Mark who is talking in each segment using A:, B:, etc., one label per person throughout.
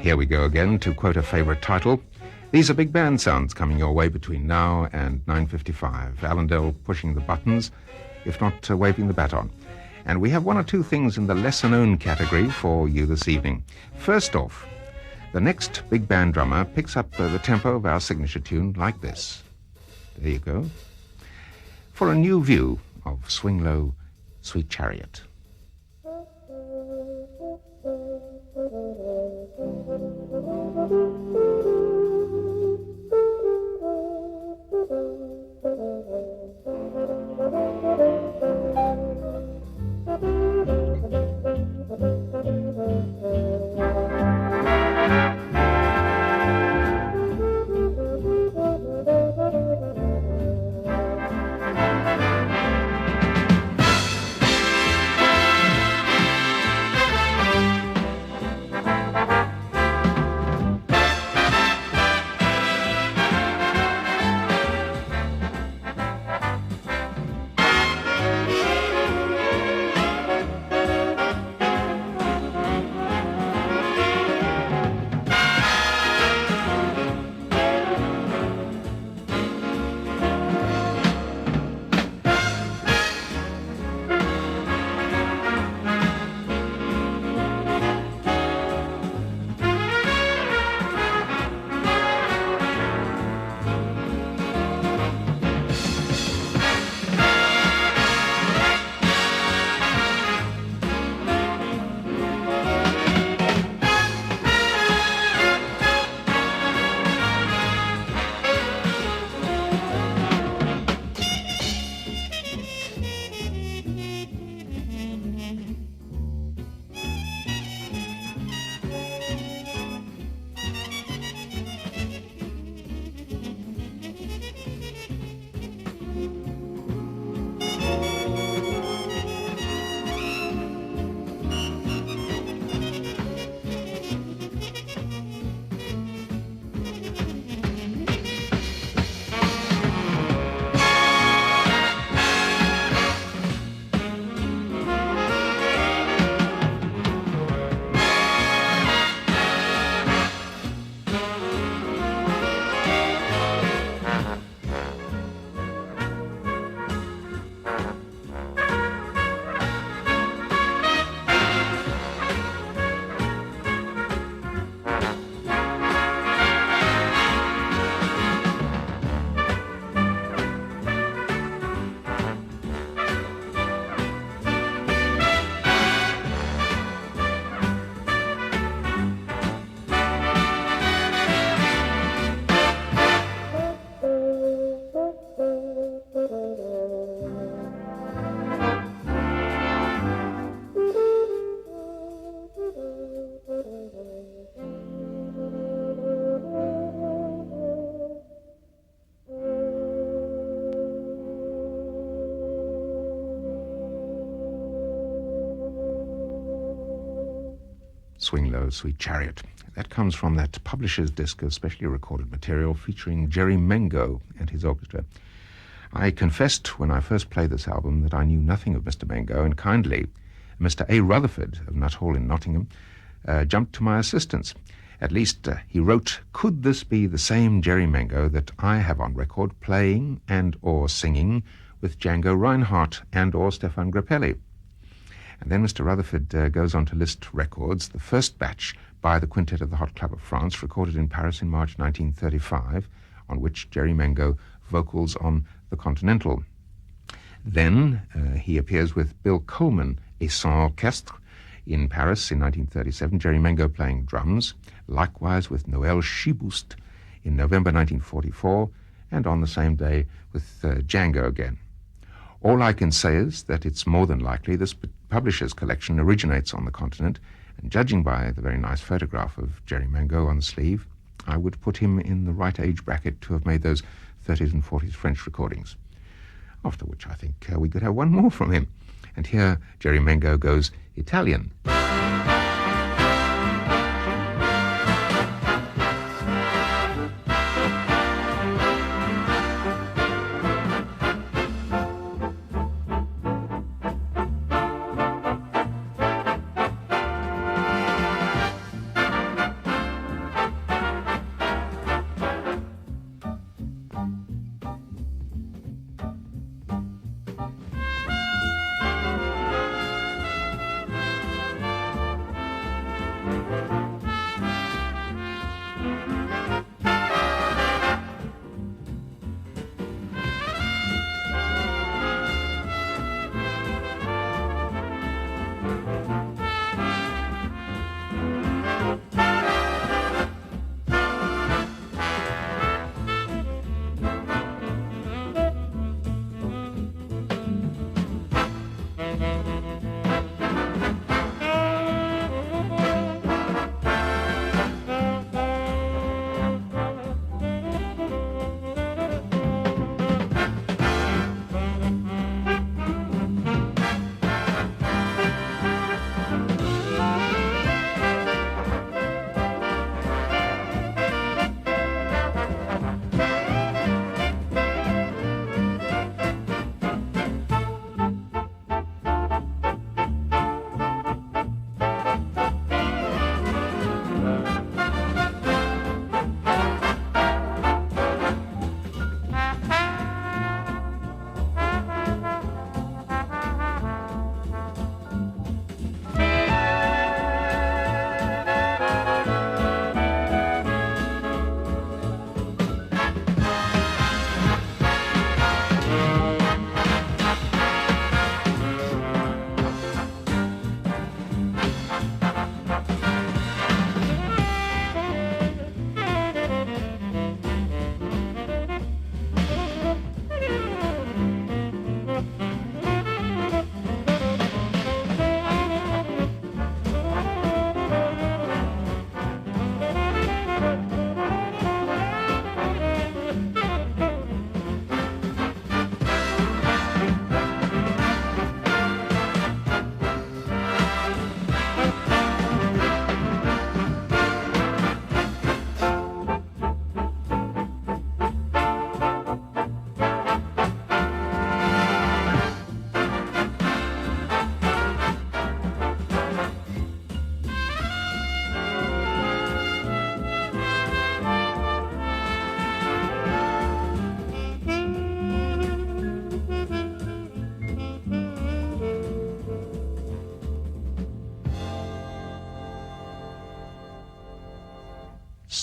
A: Here we go again, to quote a favourite title. These are big band sounds coming your way between now and 9:55. Alan Dell pushing the buttons, if not waving the baton. And we have one or two things in the lesser-known category for you this evening. First off, the next big band drummer picks up the tempo of our signature tune like this. There you go. For a new view of Swing Low, Sweet Chariot. Swing Low, Sweet Chariot. That comes from that publisher's disc of specially recorded material featuring Jerry Mengo and his orchestra. I confessed when I first played this album that I knew nothing of Mr. Mengo, and kindly Mr. A. Rutherford of Nut Hall in Nottingham jumped to my assistance. At least he wrote, "Could this be the same Jerry Mengo that I have on record playing and or singing with Django Reinhardt and or Stefan Grappelli?" And then Mr. Rutherford goes on to list records, the first batch by the Quintet of the Hot Club of France, recorded in Paris in March 1935, on which Jerry Mengo vocals on the Continental. Then he appears with Bill Coleman, et son orchestre, in Paris in 1937, Jerry Mengo playing drums, likewise with Noël Chiboust in November 1944, and on the same day with Django again. All I can say is that it's more than likely this publisher's collection originates on the continent, and judging by the very nice photograph of Jerry Mengo on the sleeve, I would put him in the right age bracket to have made those 30s and 40s French recordings. After which I think we could have one more from him. And here Jerry Mengo goes Italian.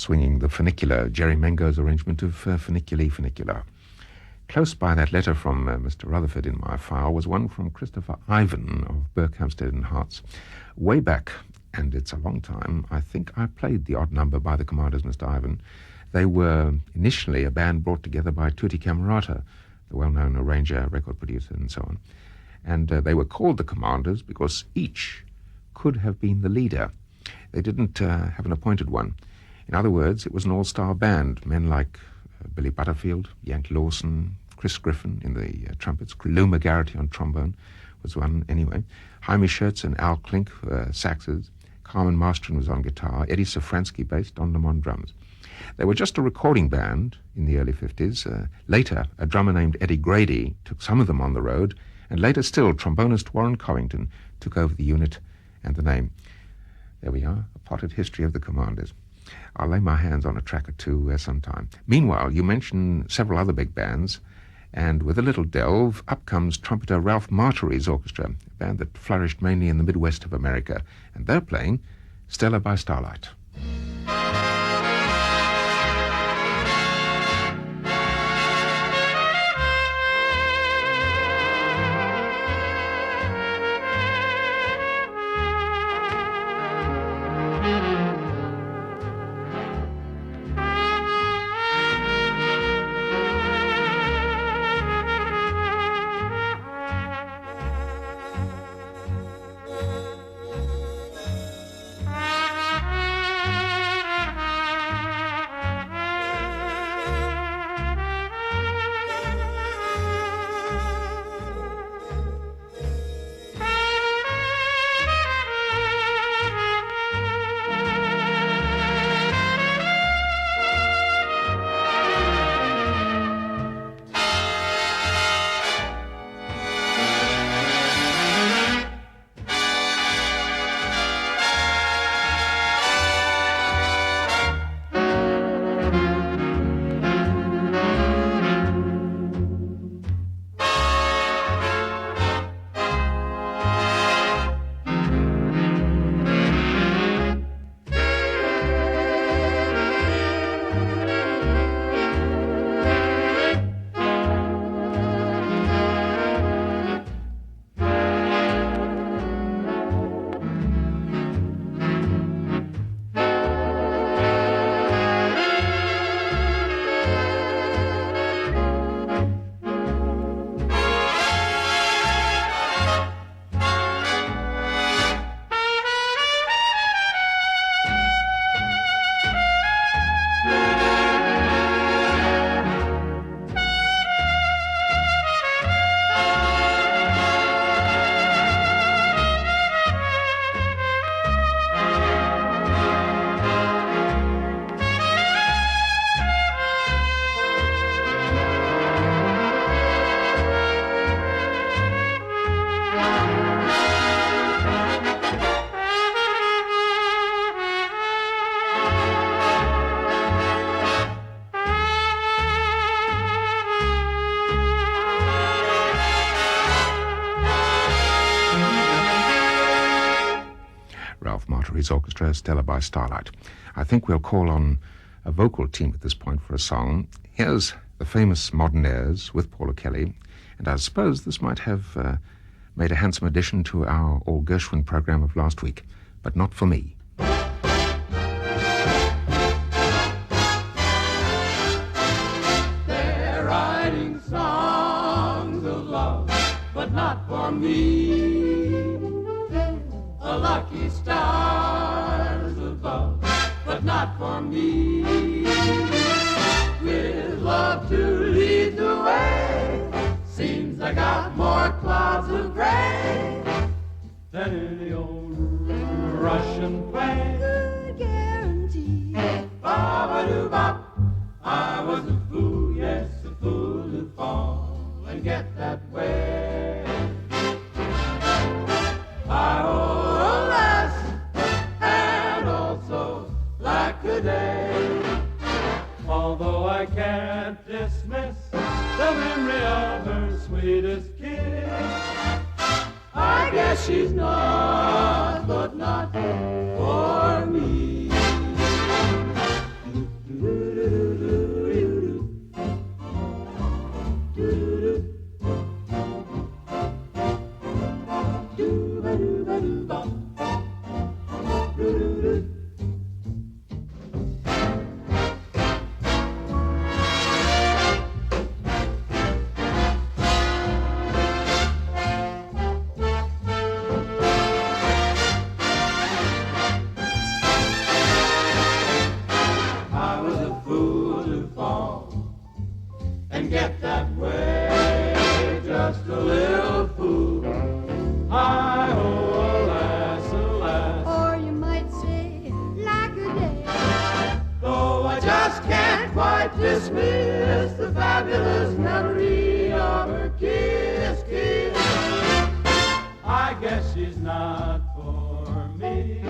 A: swinging the funicular, Jerry Mengo's arrangement of Funiculi Funicular. Close by that letter from Mr. Rutherford in my file was one from Christopher Ivan of Berkhamsted and Hearts. Way back, and it's a long time, I think I played the odd number by the Commanders, Mr. Ivan. They were initially a band brought together by Tutti Camerata, the well-known arranger, record producer, and so on. And they were called the Commanders because each could have been the leader. They didn't have an appointed one. In other words, it was an all-star band. Men like Billy Butterfield, Yank Lawson, Chris Griffin in the trumpets, Lou McGarrity on trombone was one anyway, Jaime Schertz and Al Klink saxes, Carmen Marstron was on guitar, Eddie Safransky bass, Don Lemon drums. They were just a recording band in the early 50s. Later, a drummer named Eddie Grady took some of them on the road, and later still, trombonist Warren Covington took over the unit and the name. There we are, a potted history of the Commanders. I'll lay my hands on a track or two sometime. Meanwhile, you mentioned several other big bands, and with a little delve, up comes trumpeter Ralph Marty's orchestra, a band that flourished mainly in the Midwest of America, and they're playing Stella by Starlight. Marty's orchestra, Stella by Starlight. I think we'll call on a vocal team at this point for a song. Here's the famous Modernaires with Paula Kelly, and I suppose this might have made a handsome addition to our All Gershwin program of last week, but not for me.
B: They're writing songs of love, but not for me. The lucky stars above, but not for me. With love to lead the way, seems I got more clouds of gray than any old Russian play.
C: Good guarantee.
B: Ba-ba-doo-bop. I was a fool, yes, a fool to fall and get that way. I owe a lass, and also like a day. Although I can't dismiss the memory of her sweetest kiss, I guess she's not, but not for me. a little fool. Hi-ho, alas, alas.
C: Or you might say, like a day.
B: Though I just can't quite dismiss the fabulous memory of her kiss, kiss. I guess she's not for me.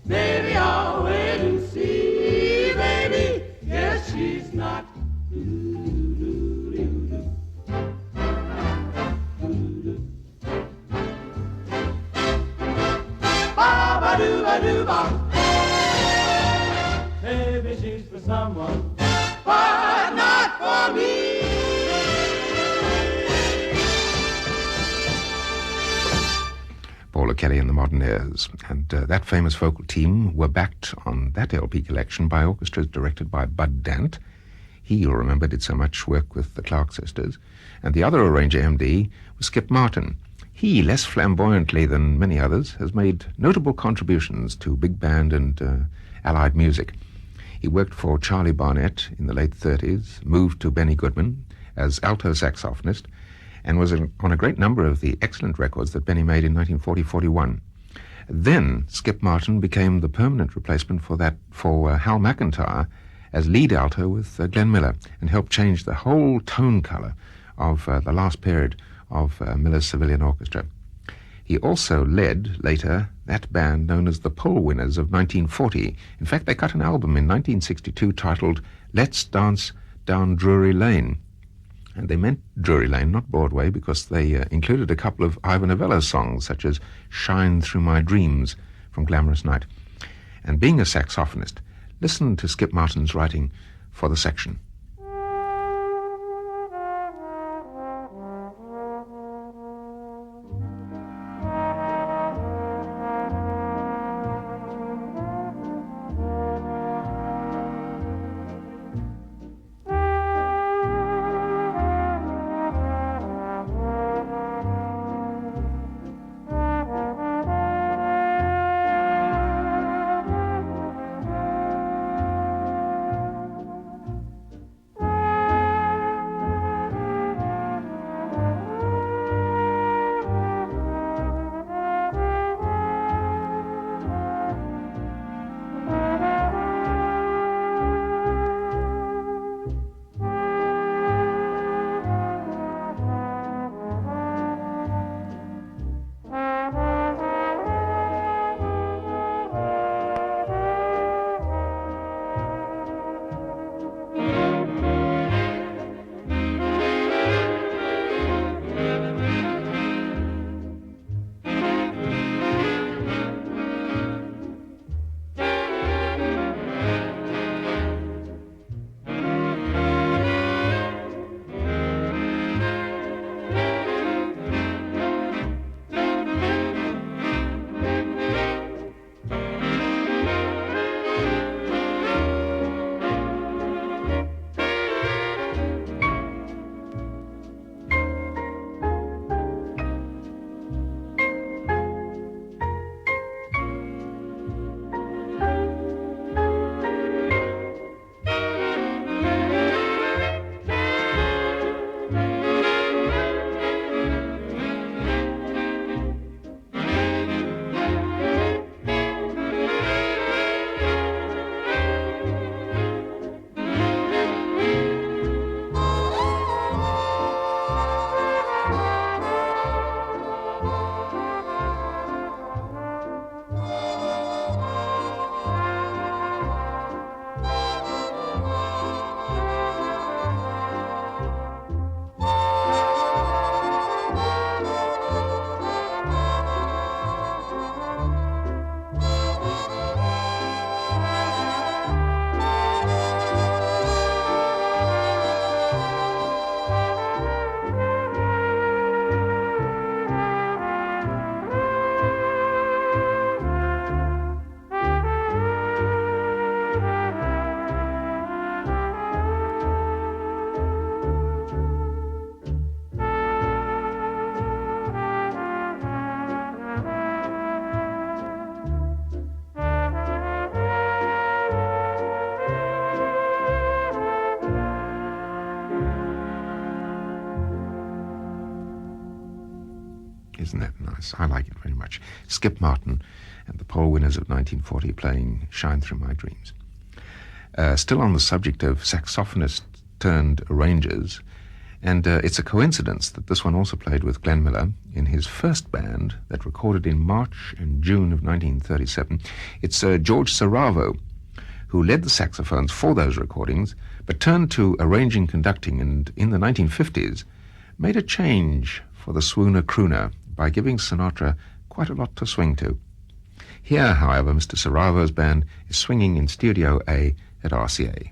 B: Maybe I'll wait and see, baby. Yes, she's not. Ba-ba-doo-ba-doo-ba. Maybe she's for someone, but not for me.
A: Paula Kelly and the Modernaires, and that famous vocal team were backed on that LP collection by orchestras directed by Bud Dant. He, you'll remember, did so much work with the Clark sisters. And the other arranger MD was Skip Martin. He, less flamboyantly than many others, has made notable contributions to big band and allied music. He worked for Charlie Barnett in the late 30s, moved to Benny Goodman as alto saxophonist, and was on a great number of the excellent records that Benny made in 1940-41. Then Skip Martin became the permanent replacement for Hal McIntyre as lead alto with Glenn Miller, and helped change the whole tone color of the last period of Miller's Civilian Orchestra. He also led, later, that band known as the Pole Winners of 1940. In fact, they cut an album in 1962 titled Let's Dance Down Drury Lane. And they meant Drury Lane, not Broadway, because they included a couple of Ivor Novello songs, such as Shine Through My Dreams from Glamorous Night. And being a saxophonist, listen to Skip Martin's writing for the section. Isn't that nice? I like it very much. Skip Martin and the poll winners of 1940 playing Shine Through My Dreams. Still on the subject of saxophonists turned arrangers, and it's a coincidence that this one also played with Glenn Miller in his first band that recorded in March and June of 1937. It's George Saravo, who led the saxophones for those recordings, but turned to arranging, conducting, and in the 1950s made a change for the swooner crooner by giving Sinatra quite a lot to swing to. Here, however, Mr. Saravo's band is swinging in Studio A at RCA.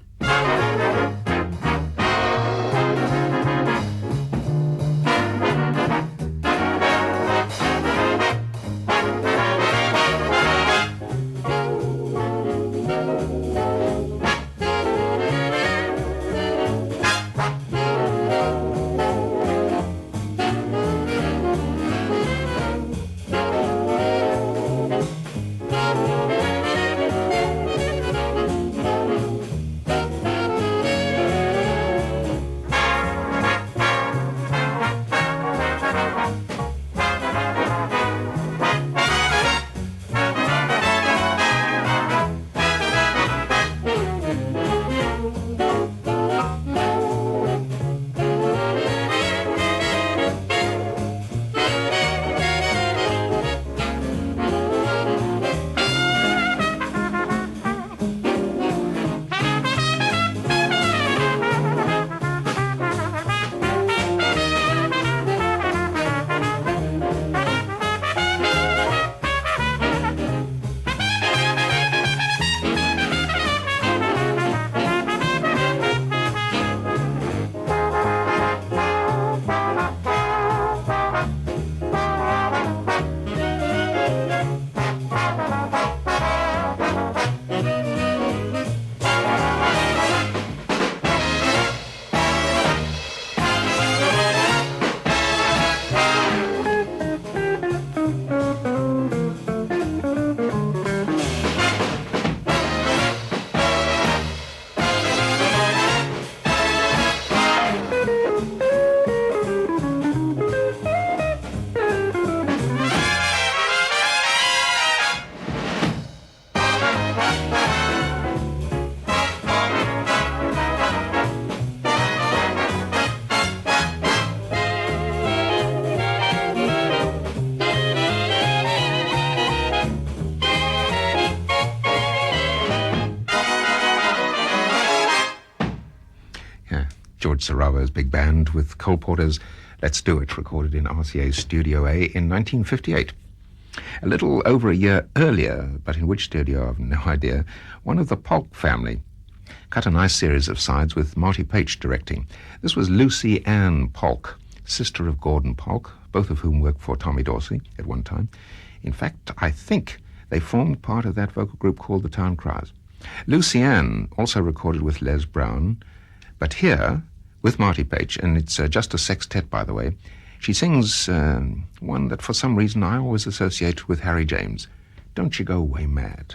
A: Saravo's big band with Cole Porter's Let's Do It, recorded in RCA's Studio A in 1958. A little over a year earlier, but in which studio I've no idea, one of the Polk family cut a nice series of sides with Marty Paich directing. This was Lucy Ann Polk, sister of Gordon Polk, both of whom worked for Tommy Dorsey at one time. In fact, I think they formed part of that vocal group called the Town Criers. Lucy Ann also recorded with Les Brown, but here with Marty Paich, and it's just a sextet, by the way. She sings one that for some reason I always associate with Harry James, Don't You Go Away Mad.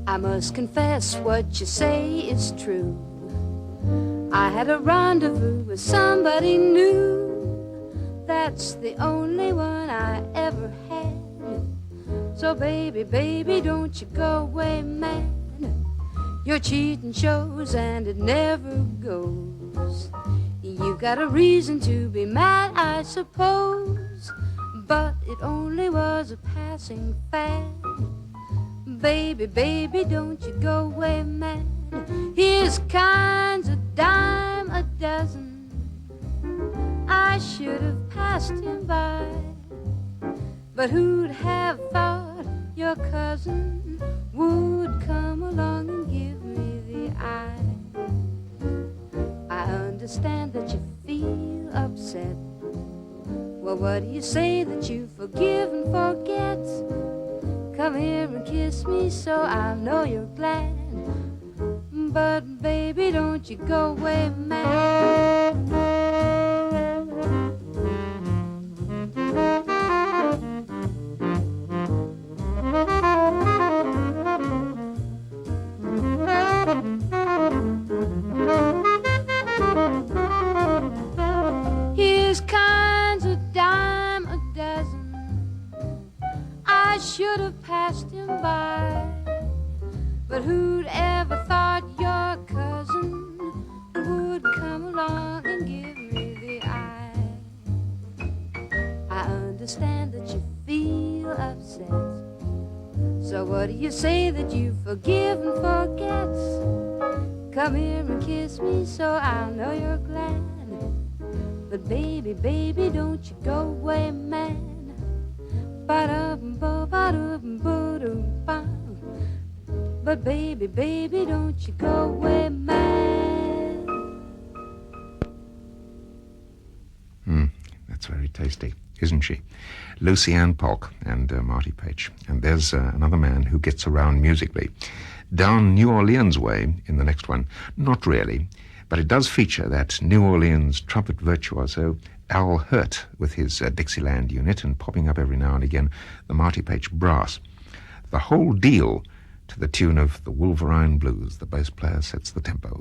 C: I must confess what you say is true. I had a rendezvous with somebody new. That's the only one I ever had. So baby, baby, don't you go away mad. Your cheating shows and it never goes. You got a reason to be mad, I suppose, but it only was a passing fad. Baby, baby, don't you go away mad. His kind's a dime a dozen. I should have passed him by, but who'd have thought your cousin would come along and give me the eye? I understand that you feel upset. Well, what do you say that you forgive and forget? Come here and kiss me so I know you're glad. But baby, don't you go away mad. should have passed him by. But who'd ever thought your cousin would come along and give me the eye? I understand that you feel upset, so what do you say that you forgive and forget? Come here and kiss me so I'll know you're glad. But baby, baby, don't you go away, man. Ba-da-bum-ba-ba-dum-ba-dum-ba. But baby, baby, don't you go away, man.
A: That's very tasty, isn't she? Lucy Ann Polk and Marty Paich. And there's another man who gets around musically. Down New Orleans way in the next one. Not really, but it does feature that New Orleans trumpet virtuoso Al Hirt with his Dixieland unit, and popping up every now and again the Marty Paich brass. The whole deal to the tune of the Wolverine Blues. The bass player sets the tempo.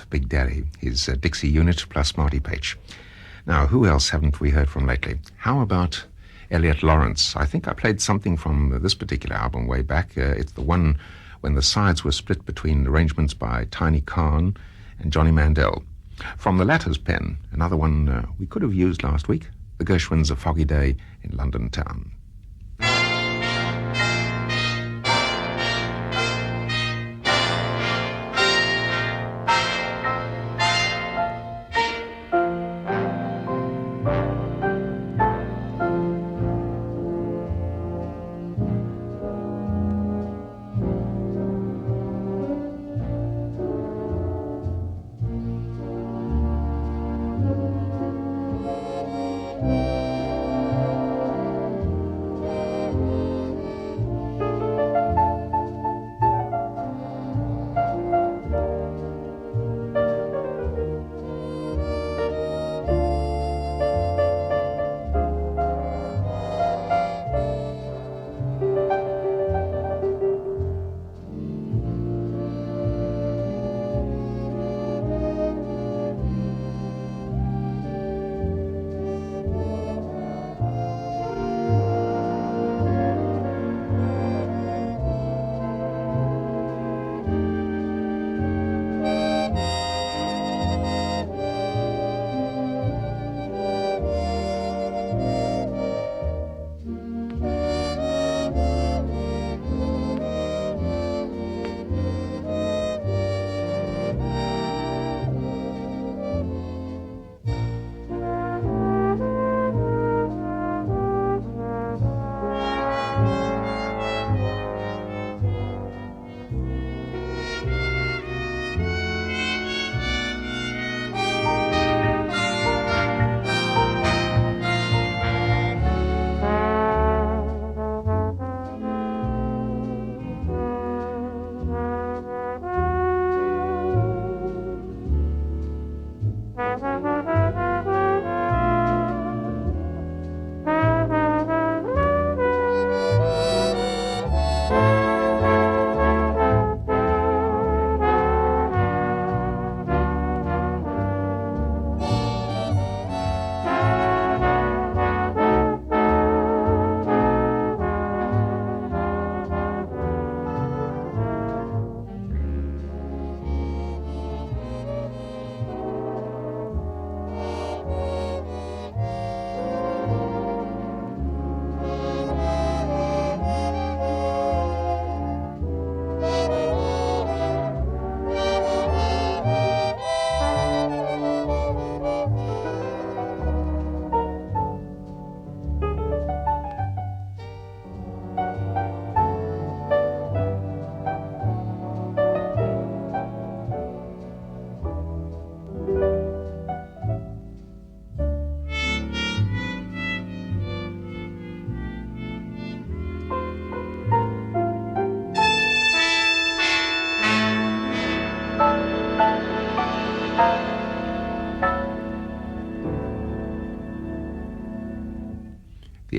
A: Big Daddy, his Dixie unit plus Marty Paich. Now, who else haven't we heard from lately? How about Elliot Lawrence? I think I played something from this particular album way back. It's the one when the sides were split between arrangements by Tiny Khan and Johnny Mandel. From the latter's pen, another one we could have used last week, the Gershwins' A Foggy Day in London Town.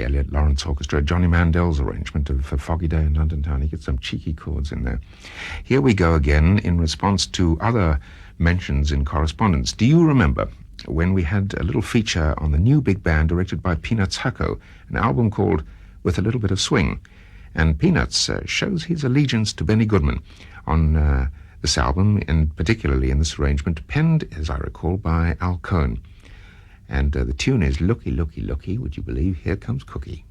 A: Elliot Lawrence Orchestra, Johnny Mandel's arrangement of A Foggy Day in London Town. He gets some cheeky chords in there. Here we go again in response to other mentions in correspondence. Do you remember when we had a little feature on the new big band directed by Peanuts Hucko, an album called With a Little Bit of Swing? And Peanuts shows his allegiance to Benny Goodman on this album, and particularly in this arrangement, penned, as I recall, by Al Cohn. And the tune is Looky, Looky, Looky, would you believe? Here Comes Cookie.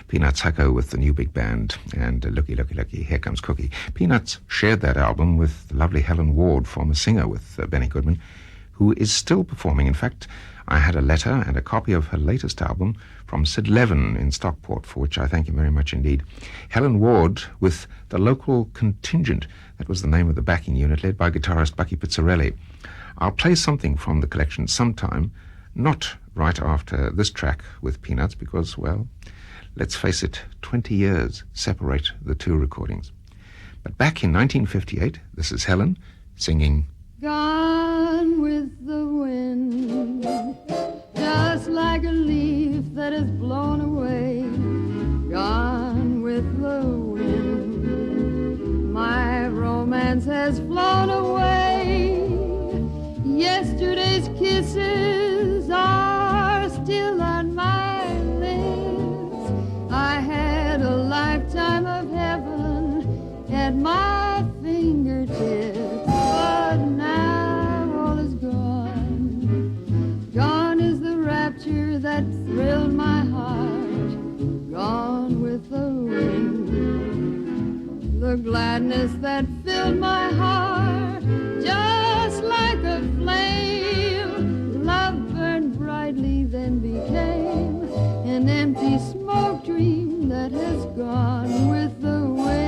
A: Peanuts Hucko with the new big band, and Looky, Looky, Looky, Here Comes Cookie. Peanuts shared that album with the lovely Helen Ward, former singer with Benny Goodman, who is still performing. In fact, I had a letter and a copy of her latest album from Sid Levin in Stockport, for which I thank you very much indeed. Helen Ward with the Local Contingent, that was the name of the backing unit, led by guitarist Bucky Pizzarelli. I'll play something from the collection sometime, not right after this track with Peanuts, because, well, let's face it, 20 years separate the two recordings. But back in 1958, this is Helen singing
C: Gone with the wind, just like a leaf that is blown away. Gone with the wind, my romance has flown away. Yesterday's kisses are still on my lips. I had a lifetime of heaven at my fingertips. But now all is gone. Gone is the rapture that thrilled my heart. Gone with the wind. The gladness that filled my heart, just like a flame. Love burned brightly, then became an empty smoke dream that has gone with the wind.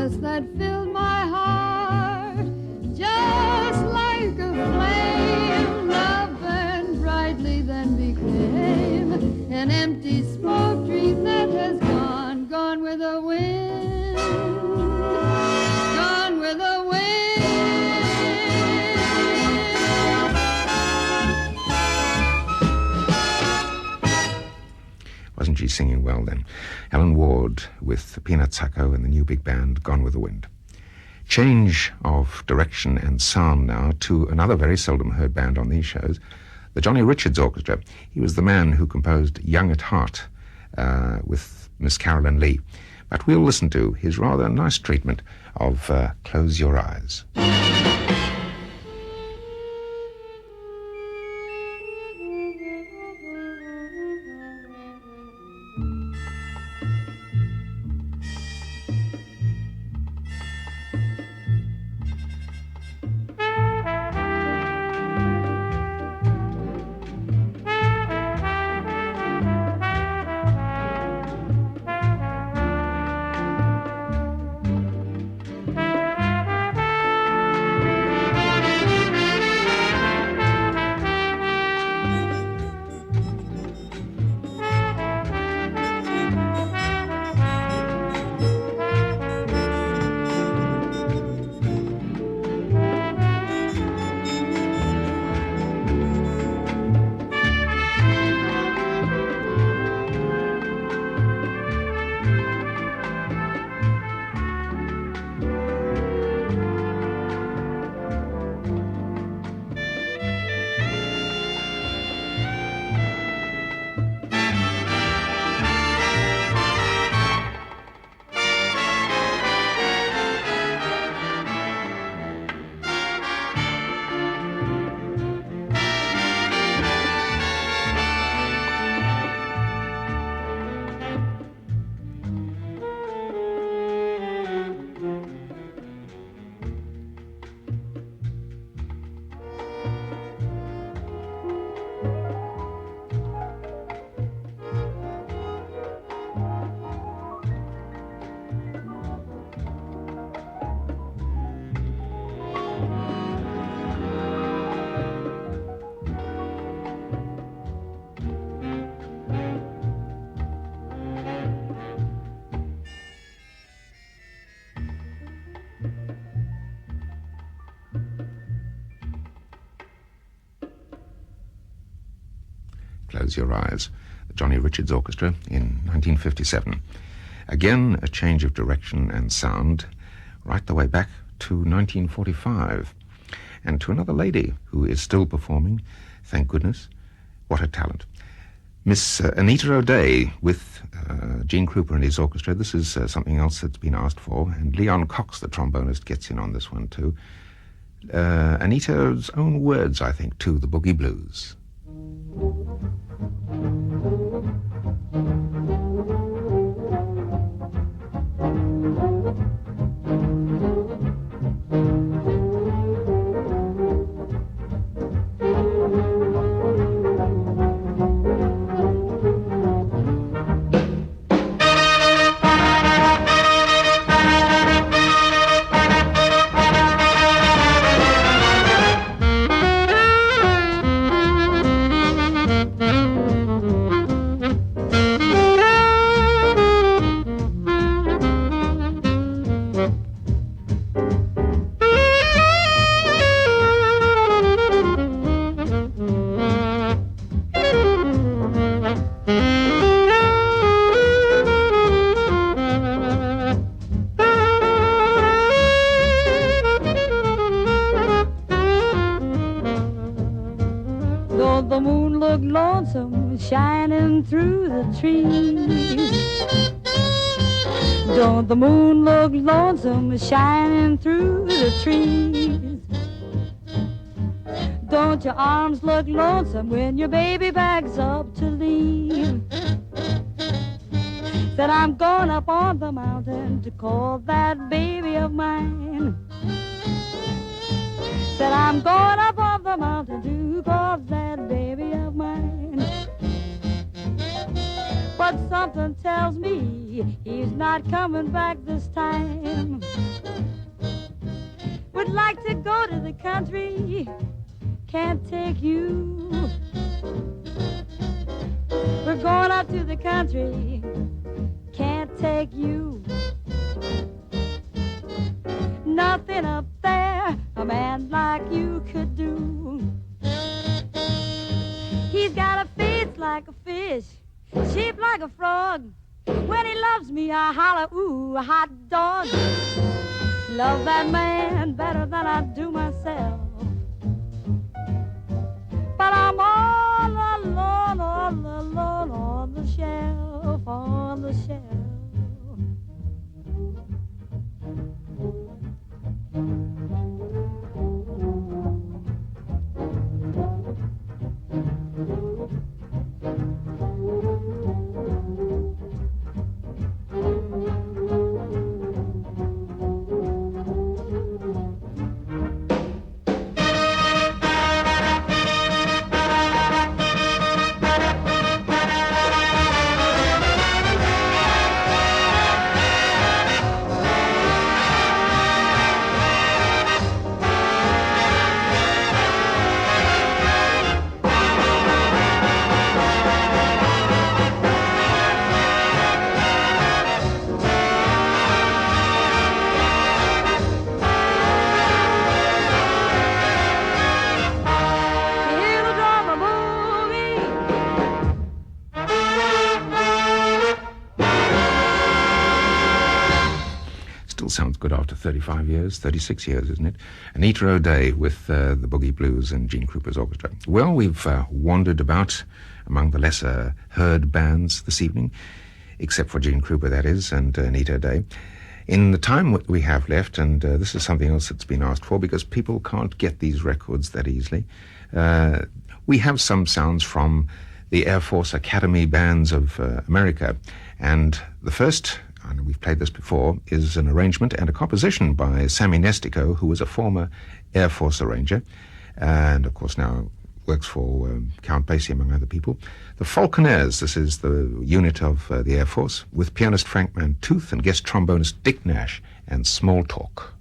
D: happiness that filled my heart. Just like a flame, love burned brightly, then became an empty smoke dream that has gone with the wind, gone with the wind.
A: Wasn't she singing well then? Helen Ward with the Peanuts, Hucko and the new big band, Gone with the Wind. Change of direction and sound now to another very seldom heard band on these shows, the Johnny Richards Orchestra. He was the man who composed Young at Heart with Miss Carolyn Lee. But we'll listen to his rather nice treatment of Close Your Eyes. Close Your Eyes, the Johnny Richards Orchestra in 1957. Again, a change of direction and sound right the way back to 1945. And to another lady who is still performing, thank goodness. What a talent. Miss Anita O'Day with Gene Krupa and his orchestra. This is something else that's been asked for, and Leon Cox, the trombonist, gets in on this one too. Anita's own words, I think, to the Boogie Blues.
E: Shining through the trees. Don't the moon look lonesome shining through the trees? Don't your arms look lonesome when your baby backs up to leave? Said I'm going up on the mountain to call that baby of mine. Said I'm going up on the mountain to call that baby of mine. But something tells me he's not coming back this time. Would like to go to the country, can't take you. We're going up to the country, can't take you. Nothing up there a man like you could do. He's got a face like a fish, shape like a frog. When he loves me, I holler, ooh, a hot dog. Love that man better than I do myself. But I'm all alone on the shelf, on the shelf.
A: Sounds good after 35 years, 36 years, isn't it? Anita O'Day with the Boogie Blues and Gene Krupa's orchestra. Well, we've wandered about among the lesser heard bands this evening, except for Gene Krupa, that is, and Anita O'Day. In the time we have left, and this is something else that's been asked for because people can't get these records that easily, we have some sounds from the Air Force Academy bands of America. And the first, and we've played this before, is an arrangement and a composition by Sammy Nestico, who was a former Air Force arranger, and of course now works for Count Basie, among other people. The Falconaires, this is the unit of the Air Force, with pianist Frank Mantooth and guest trombonist Dick Nash, and Small Talk.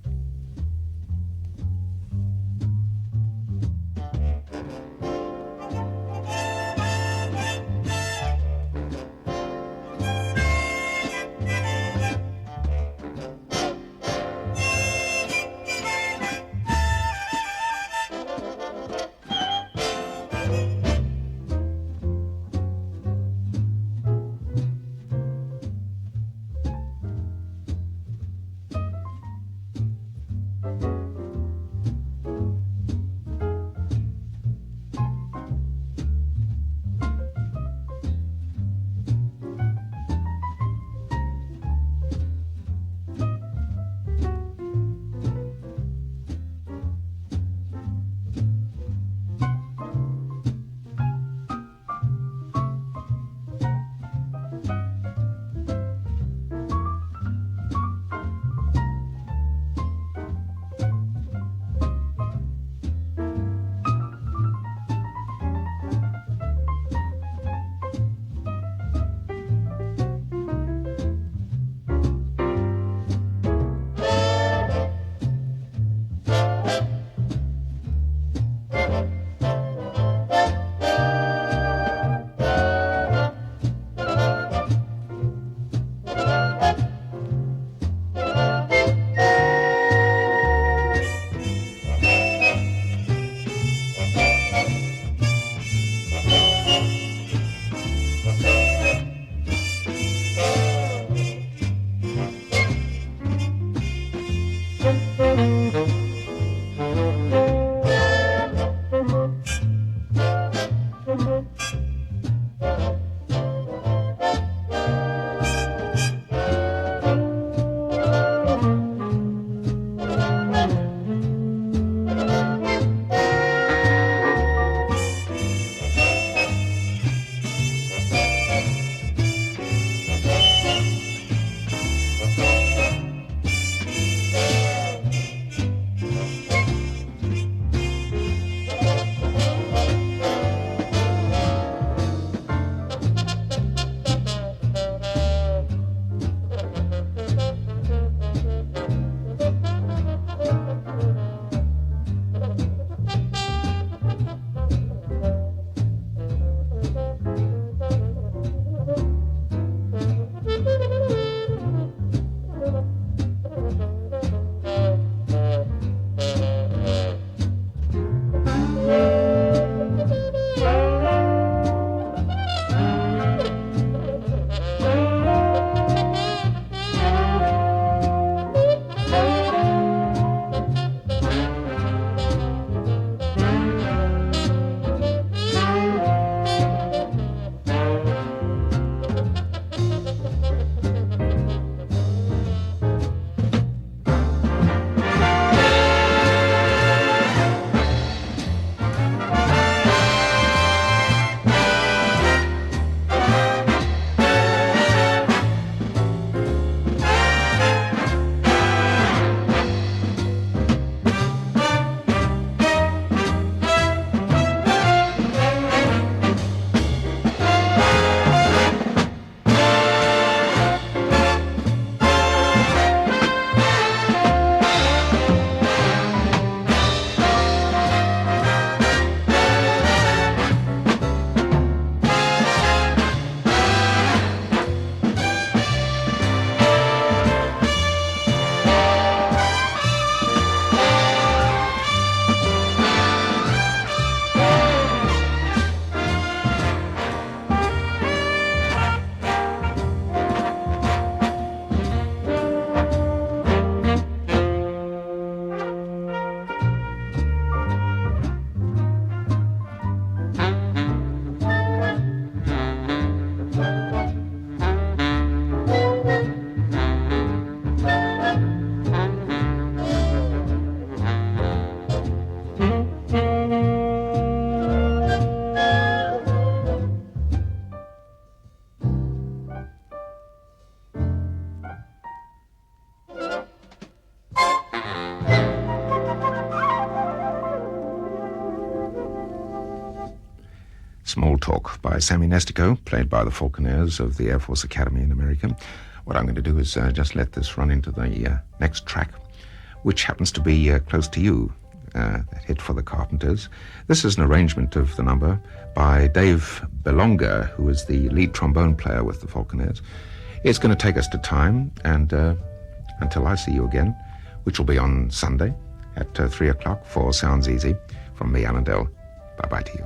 A: Small Talk by Sammy Nestico, played by the Falconeers of the Air Force Academy in America. What I'm going to do is just let this run into the next track, which happens to be Close to You, that hit for the Carpenters. This is an arrangement of the number by Dave Belonga, who is the lead trombone player with the Falconeers. It's going to take us to time, and until I see you again, which will be on Sunday at 3 o'clock for Sounds Easy, from me, Alan Dell. Bye-bye to you.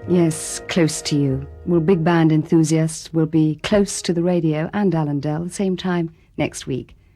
F: Yes, Close to You. Well, big band enthusiasts will be close to the radio and Alan Dell at the same time next week.